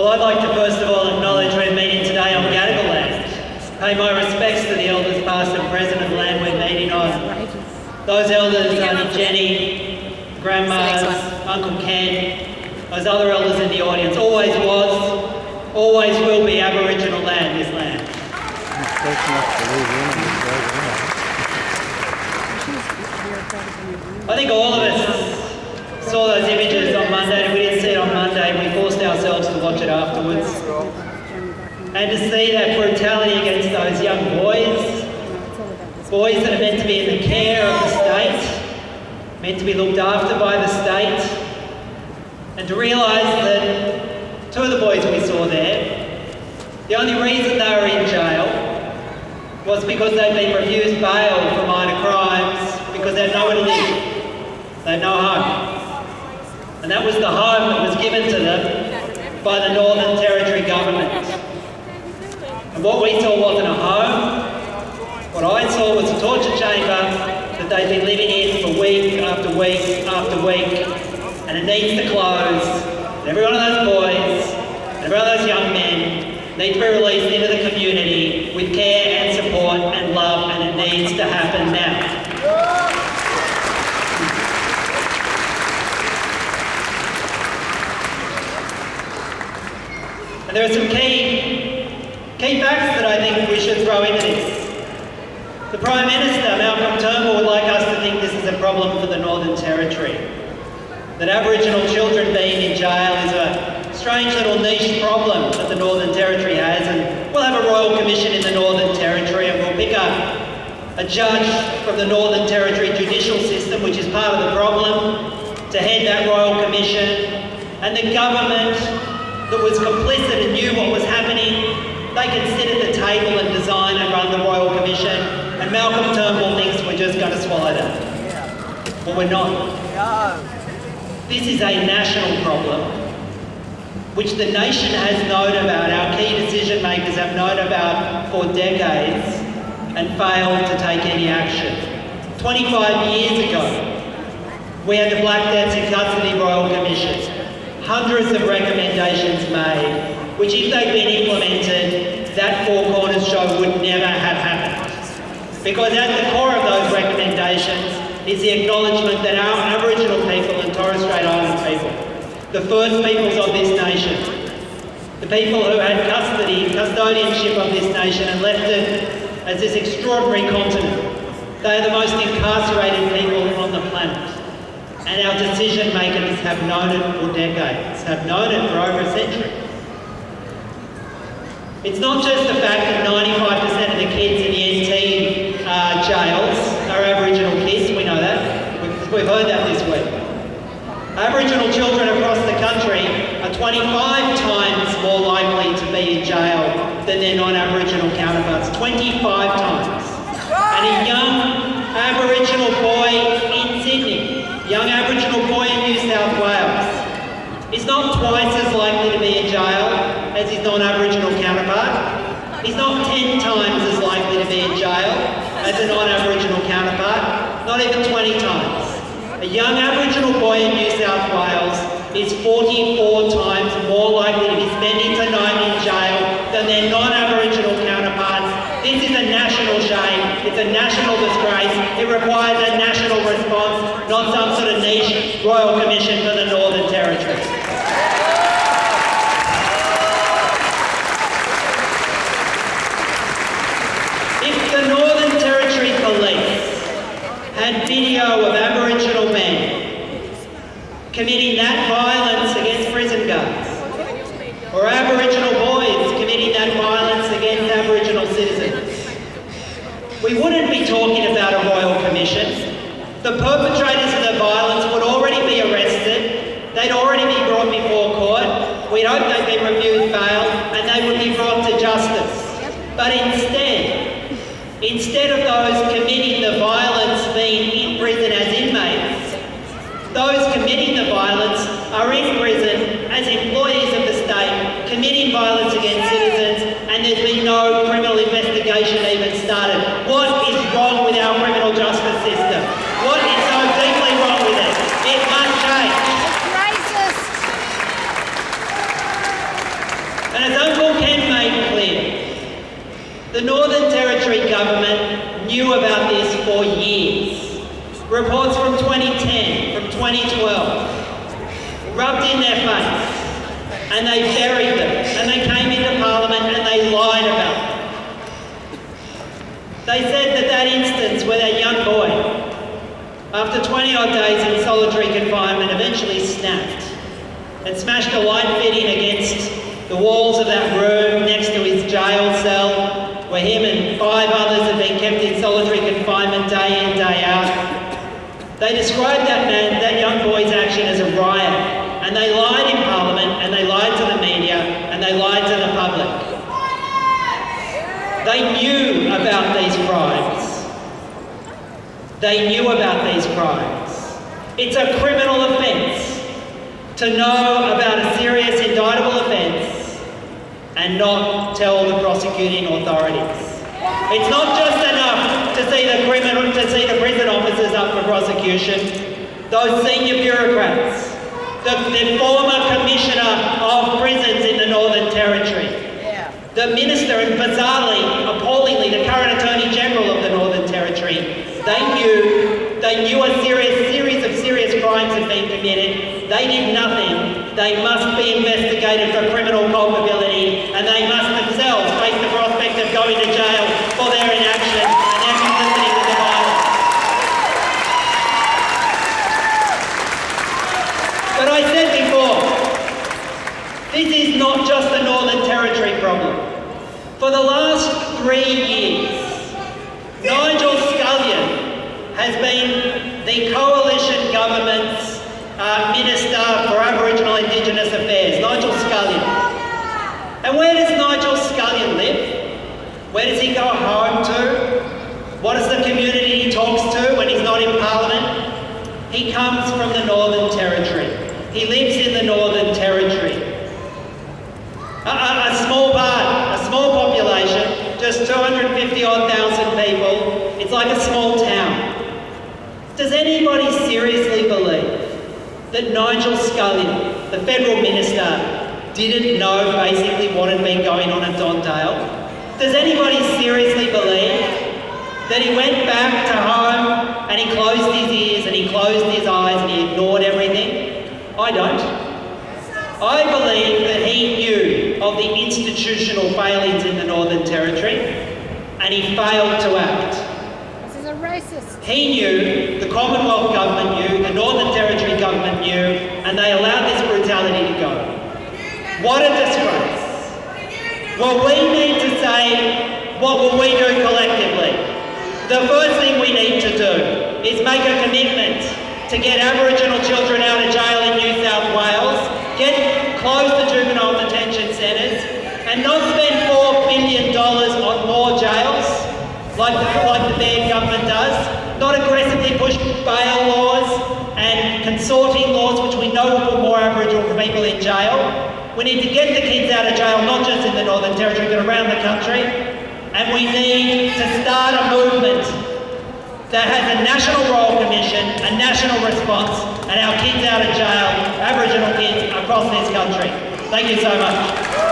Well, I'd like to first of all acknowledge we're meeting today on Gadigal land. Pay my respects to the elders past and present of the land we're meeting on. Those elders, Auntie Jenny, grandmas, Uncle Ken, those other elders in the audience, always was, always will be Aboriginal land, this land. I think all of us saw those images on Monday, and we didn't see it on Monday, we forced ourselves to watch it afterwards. And to see that brutality against those young boys that are meant to be in the care of the state, meant to be looked after by the state, and to realise that two of the boys we saw there, the only reason they were in jail was because they'd been refused bail for minor crimes because they had nowhere to live. They had no home. And that was the home that was given to them by the Northern Territory government. And what we saw wasn't a home. What I saw was a torture chamber that they've been living in for week after week after week. And it needs to close. And every one of those boys, and every one of those young men need to be released into the community with care and support and love, and it needs to happen now. And there are some key facts that I think we should throw into this. The Prime Minister, Malcolm Turnbull, would like us to think this is a problem for the Northern Territory. That Aboriginal children being in jail is a strange little niche problem that the Northern Territory has, and we'll have a Royal Commission in the Northern Territory, and we'll pick up a judge from the Northern Territory judicial system, which is part of the problem, to head that Royal Commission. And the government that was complicit and knew what was happening, they can sit at the table and design and run the Royal Commission, and Malcolm Turnbull thinks we're just going to swallow that. Well, we're not. This is a national problem, which the nation has known about, our key decision makers have known about for decades and failed to take any action. 25 years ago, we had the Black Deaths in Custody Royal Commission. Hundreds of recommendations made, which if they'd been implemented, that Four Corners show would never have happened. Because at the core of those recommendations is the acknowledgement that our Aboriginal people and Torres Strait Island people, the first peoples of this nation, the people who had custodianship of this nation and left it as this extraordinary continent, they are the most incarcerated people on the planet. And our decision makers have known it for decades, have known it for over a century. It's not just the fact that 95% of the kids in the NT jails are Aboriginal kids, we know that. We've heard that this week. Aboriginal children across the country are 25 times more likely to be in jail than their non-Aboriginal counterparts. 25 times. And a young Aboriginal boy in Sydney, young Aboriginal boy in New South Wales, is not twice as likely to be in jail as his non-Aboriginal counterpart. He's not 10 times as likely to be in jail as a non-Aboriginal counterpart, not even 20 times. A young Aboriginal boy in New South Wales is 44 times more likely to be spending tonight in jail than their non-Aboriginal counterparts. This is a national shame, it's a national disgrace, it requires a national response, not some sort of niche Royal Commission for the Northern Territory. If the Northern Territory Police had video of Aboriginal men committing that violence against prison guards, or Aboriginal boys committing that violence against Aboriginal citizens, we wouldn't be talking about a Royal Commission. The perpetrators of the violence would already be arrested, they'd already be brought before court, we'd hope they'd be refused bail, and they would be brought to justice. But instead of those committing the violence being in prison as inmates, those committing the violence are in prison as employees of the state, committing violence against citizens, and there's been no criminal investigation even started. What is wrong with our criminal justice system? What is so deeply wrong with it? It must change. and they buried them, and they came into Parliament and they lied about them. They said that that instance where that young boy, after 20 odd days in solitary confinement, eventually snapped and smashed a light fitting against the walls of that room next to his jail cell, where him and 5 others had been kept in solitary confinement day in, day out. They described that young boy's action as a riot, and they lied in Parliament, and they lied to the media, and they lied to the public. They knew about these crimes. They knew about these crimes. It's a criminal offence to know about a serious indictable offence and not tell the prosecuting authorities. It's not just enough to see the prison officers up for prosecution. Those senior bureaucrats, the former Commissioner of Prisons in the Northern Territory, the Minister, and bizarrely, appallingly, the current Attorney General of the Northern Territory, they knew a series of serious crimes had been committed. They did nothing. They must be investigated for criminal culpability, and they must themselves face the prospect of going to jail for their inaction and their complicity with the violence. But I said before, this is not just a Northern Territory problem. For the last 3 years, Nigel Scullion has been the coalition government's Minister for Aboriginal Indigenous Affairs, Nigel Scullion. And where does Nigel Scullion live? Where does he go home to? What is the community he talks to when he's not in Parliament? He comes from the Northern Territory. He lives in the Northern Territory. A small population, just 250,000 people. It's like a small town. Does anybody seriously believe that Nigel Scullion, the federal minister, didn't know basically what had been going on at Dondale? Does anybody seriously believe that he went back to home and he closed his ears and he closed his eyes and he ignored everything? I don't. I believe that he knew of the institutional failings in the Northern Territory and he failed to act. This is a racist. He knew, the Commonwealth government knew, the Northern Territory government knew, and they allowed this brutality to go. What a disgrace. Well, we need to say, what will we do collectively? The first thing we need to do is make a commitment to get Aboriginal children out of jail in New South Wales, close the juvenile detention centres, and not spend $4 billion on more jails, like the Baird government does, not aggressively push bail laws and consorting laws, which we know will put more Aboriginal people in jail. We need to get the kids out of jail, not just in the Northern Territory, but around the country. And we need to start a movement that has a National Royal Commission, a national response, and our kids out of jail, Aboriginal kids across this country. Thank you so much.